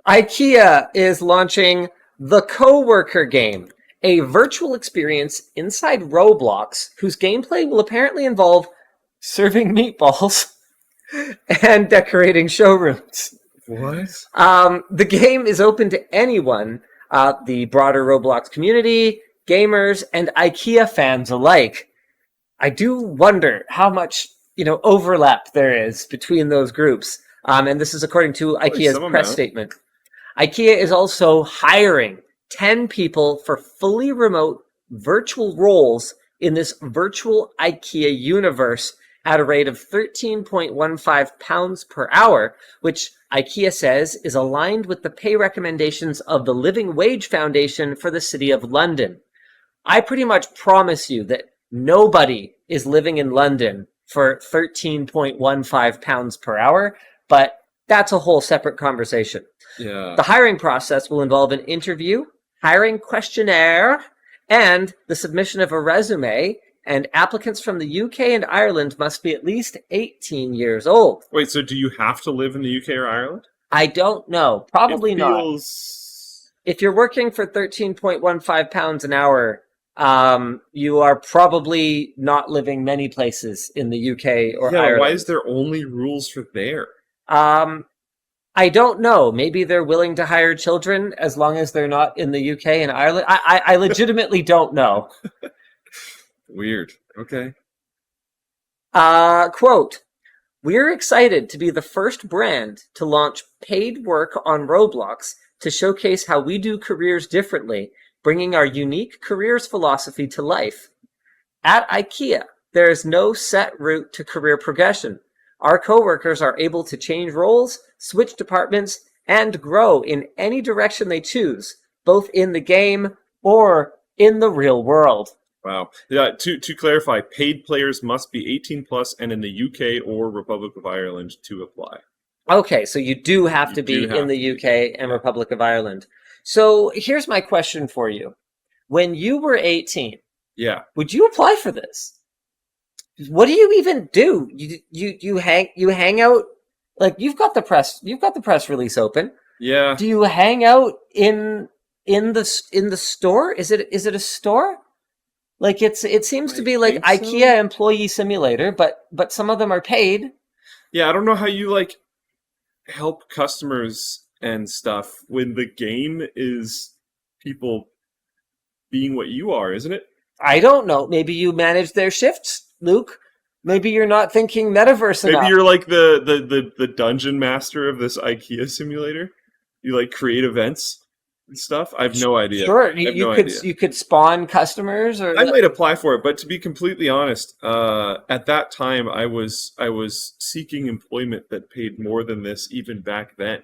Ikea is launching the Coworker game, a virtual experience inside Roblox whose gameplay will apparently involve serving meatballs and decorating showrooms. What? The game is open to anyone, the broader Roblox community, gamers, and IKEA fans alike. I do wonder how much overlap there is between those groups. And this is according to IKEA's press statement. IKEA is also hiring 10 people for fully remote virtual roles in this virtual IKEA universe at a rate of £13.15 per hour, which IKEA says is aligned with the pay recommendations of the Living Wage Foundation for the City of London. I pretty much promise you that nobody is living in London for £13.15 per hour, but that's a whole separate conversation. Yeah. The hiring process will involve an interview, hiring questionnaire, and the submission of a resume, and applicants from the UK and Ireland must be at least 18 years old. Wait, so do you have to live in the UK or Ireland? I don't know. Probably not. If you're working for £13.15 an hour, you are probably not living many places in the UK or Ireland. Why is there only rules for there? I don't know. Maybe they're willing to hire children as long as they're not in the UK and Ireland. I legitimately don't know. Weird. Okay. Quote, "We're excited to be the first brand to launch paid work on Roblox to showcase how we do careers differently, bringing our unique careers philosophy to life. At IKEA, there is no set route to career progression. Our coworkers are able to change roles, switch departments, and grow in any direction they choose, both in the game or in the real world." Wow. Yeah, to clarify, paid players must be 18 plus and in the UK or Republic of Ireland to apply. Okay, so you do have to be in the UK and Republic of Ireland. So here's my question for you. When you were 18, would you apply for this? What do you even do? You hang out, like you've got the press release open. Yeah. Do you hang out in the store? Is it a store? Like it seems to be like IKEA Employee Simulator, but some of them are paid. Yeah, I don't know how you help customers and stuff when the game is people being what you are, isn't it? I don't know. Maybe you manage their shifts, Luke. Maybe you're not thinking metaverse enough. Maybe you're like the dungeon master of this IKEA simulator. You create events and stuff. I have no idea. Sure, you could spawn customers, or I might apply for it. But to be completely honest, at that time I was seeking employment that paid more than this even back then,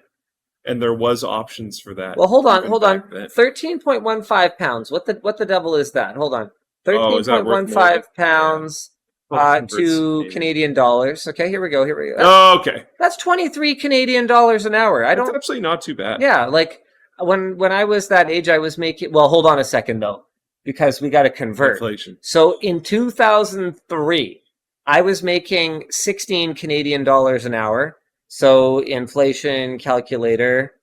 and there was options for that. Well, hold on. £13.15. What the devil is that? Hold on. £13.15 to Canadian dollars. Okay, here we go. Okay. That's 23 Canadian dollars an hour. That's actually not too bad. Yeah, when I was that age, I was making. Well, hold on a second though, because we got to convert. Inflation. So in 2003, I was making 16 Canadian dollars an hour. So inflation calculator.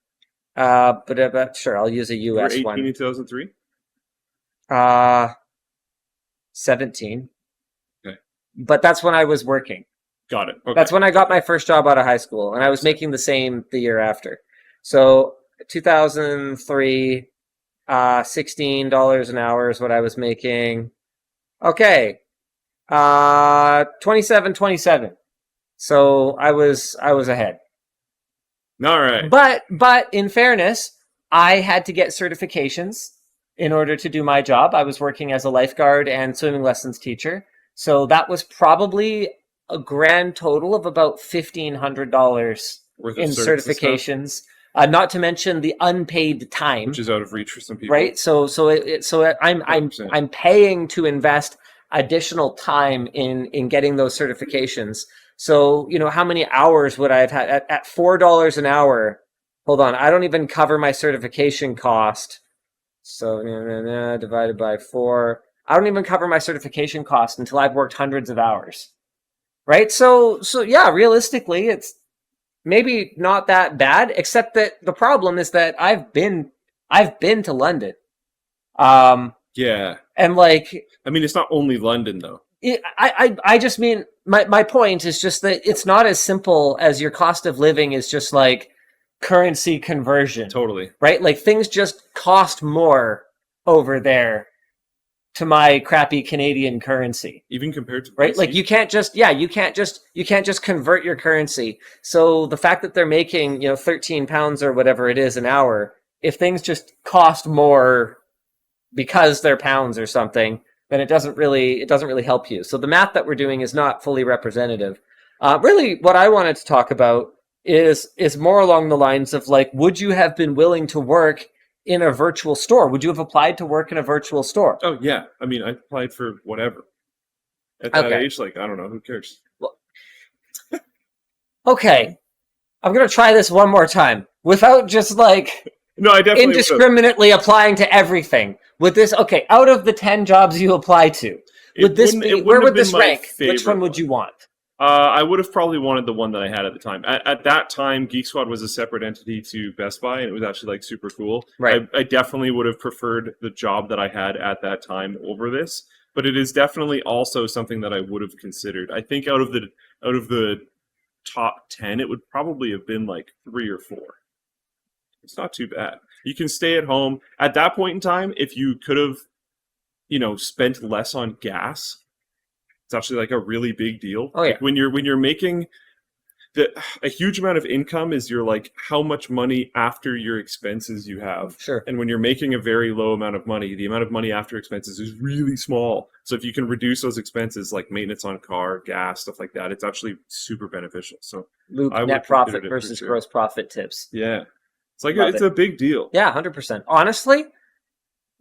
But sure, I'll use a US one. one. In 2003. 17. Okay. But that's when I was working. Got it. Okay. That's when I got my first job out of high school, and I was making the same the year after. So 2003, $16 an hour is what I was making. Okay. 27. So I was ahead. All right. But in fairness, I had to get certifications in order to do my job. I was working as a lifeguard and swimming lessons teacher. So that was probably a grand total of about $1,500 in certifications. Not to mention the unpaid time, which is out of reach for some people, right? So I'm paying to invest additional time in getting those certifications. So how many hours would I have had at $4 an hour? Hold on, I don't even cover my certification cost. So divided by 4. I don't even cover my certification cost until I've worked hundreds of hours, right? So yeah, realistically, it's maybe not that bad, except that the problem is that I've been to London. Um, Yeah. and like I mean, it's not only London though. I just mean my point is just that it's not as simple as your cost of living is just like currency conversion, Totally. right? Like things just cost more over there to my crappy Canadian currency. Even compared to Right? Like BC. you can't just convert your currency. So the fact that they're making, 13 pounds or whatever it is an hour, if things just cost more because they're pounds or something, then it doesn't really help you. So the math that we're doing is not fully representative. Really, what I wanted to talk about is more along the lines of like, would you have been willing to work in a virtual store? Would you have applied to work in a virtual store? Oh yeah. I mean, I applied for whatever. At that Okay. age, like I don't know, who cares? Well, okay. I'm gonna try this one more time without just like No, I definitely would have. indiscriminately applying to everything. Would this okay? Out of the 10 jobs you apply to, would this be It where wouldn't have would been this my rank? favorite Which one would you want? I would have probably wanted the one that I had at the time. At that time, Geek Squad was a separate entity to Best Buy, and it was actually like super cool. Right. I definitely would have preferred the job that I had at that time over this, but it is definitely also something that I would have considered. I think out of the top 10, it would probably have been like 3 or 4. It's not too bad. You can stay at home. At that point in time, if you could have, spent less on gas, it's actually like a really big deal. Oh yeah. Like when you're making a huge amount of income is your like how much money after your expenses you have. Sure. And when you're making a very low amount of money, the amount of money after expenses is really small. So if you can reduce those expenses like maintenance on car, gas, stuff like that, it's actually super beneficial. So Luke, I would net have profit considered it for versus sure. gross profit tips. Yeah. It's like Love it's it. a big deal. Yeah, 100%. Honestly,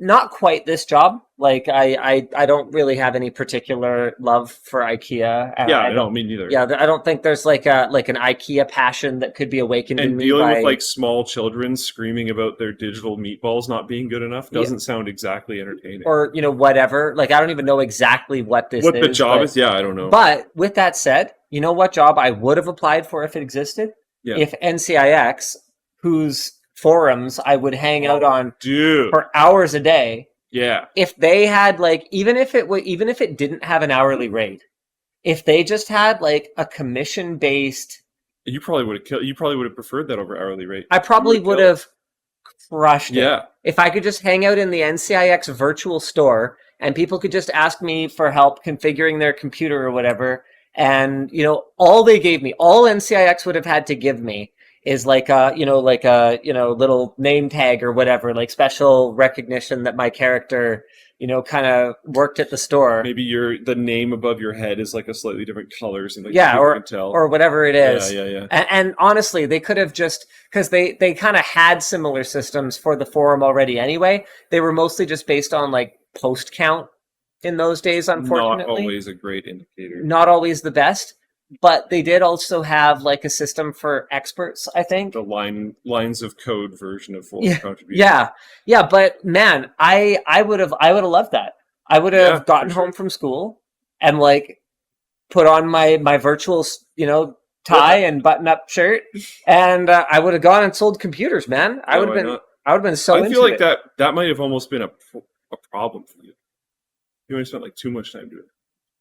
not quite this job. Like I don't really have any particular love for IKEA. Yeah, I no, don't. me neither. Yeah, I don't think there's like an IKEA passion that could be awakened in And me dealing by with like small children screaming about their digital meatballs not being good enough Yeah. doesn't sound exactly entertaining. or whatever. Like I don't even know exactly what this What the is. job but, is, yeah, I don't know. But with that said, you know what job I would have applied for if it existed? Yeah. If NCIX, whose forums I would hang out on Dude. for hours a day, Yeah. if they had like even if it didn't have an hourly rate, if they just had like a commission based, You probably would have killed. You probably would have preferred that over hourly rate. I probably You would killed. have crushed it. Yeah. If I could just hang out in the NCIX virtual store and people could just ask me for help configuring their computer or whatever, and all they gave me, all NCIX would have had to give me is like a little name tag or whatever, like special recognition that my character kind of worked at the store. Maybe the name above your head is like a slightly different color, so like Yeah, people can tell. or whatever it is. Yeah. And honestly, they could have just, because they kind of had similar systems for the forum already anyway. They were mostly just based on like post count in those days, unfortunately. Not always a great indicator. Not always the best, but they did also have like a system for experts, I think. The lines of code version of full Yeah, contribution. yeah, but man, I would have loved that. I would have Yeah, gotten for sure. home from school and like put on my virtual tie and button up shirt, and I would have gone and sold computers, man. I Yeah, would have why been not? I would have been so I into feel like it. that might have almost been a problem for you. You only spent like too much time doing it.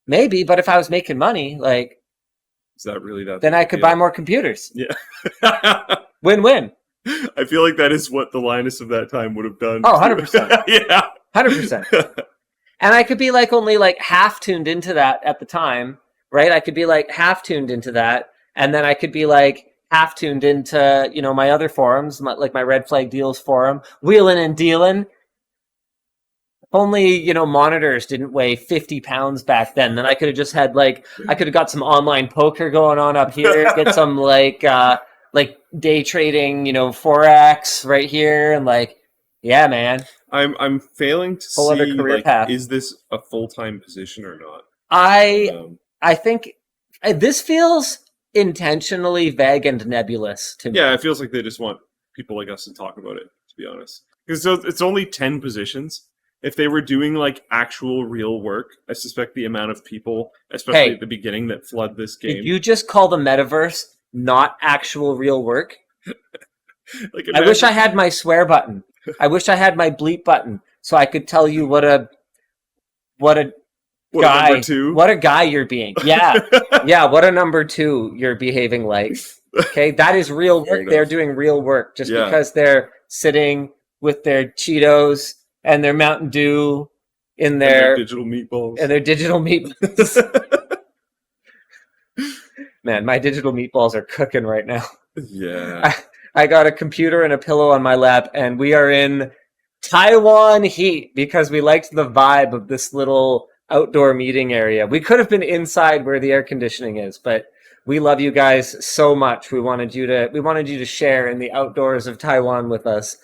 Maybe, but if I was making money, like Is that really that? then big I a could deal? buy more computers. Yeah. Win-win. I feel like that is what the Linus of that time would have done. Oh, too. 100%. Yeah. 100%. And I could be like only like half tuned into that at the time, right? I could be like half tuned into that, and then I could be like half tuned into my other forums, like my Red Flag Deals forum, wheeling and dealing. If only monitors didn't weigh 50 pounds back then I could have just had I could have got some online poker going on up here, get some like day trading, forex right here, and yeah, man. I'm failing to Whole other see career like path. is this a full-time position or not? I think this feels intentionally vague and nebulous to me. Yeah, it feels like they just want people like us to talk about it, to be honest. Because it's only 10 positions. If they were doing like actual real work, I suspect the amount of people, especially Hey, at the beginning, that flood this game. If you just call the metaverse not actual real work. Like, I wish I imagine- had my swear button. I wish I had my bleep button so I could tell you what a what a guy, number two. what a guy you're being. Yeah, yeah, what a number two you're behaving like. Okay, that is real Fair work. enough. They're doing real work just Yeah. because they're sitting with their Cheetos and their Mountain Dew in And their digital meatballs. and their digital meatballs. Man, my digital meatballs are cooking right now. Yeah. I got a computer and a pillow on my lap, and we are in Taiwan heat because we liked the vibe of this little outdoor meeting area. We could have been inside where the air conditioning is, but we love you guys so much. We wanted you to share in the outdoors of Taiwan with us.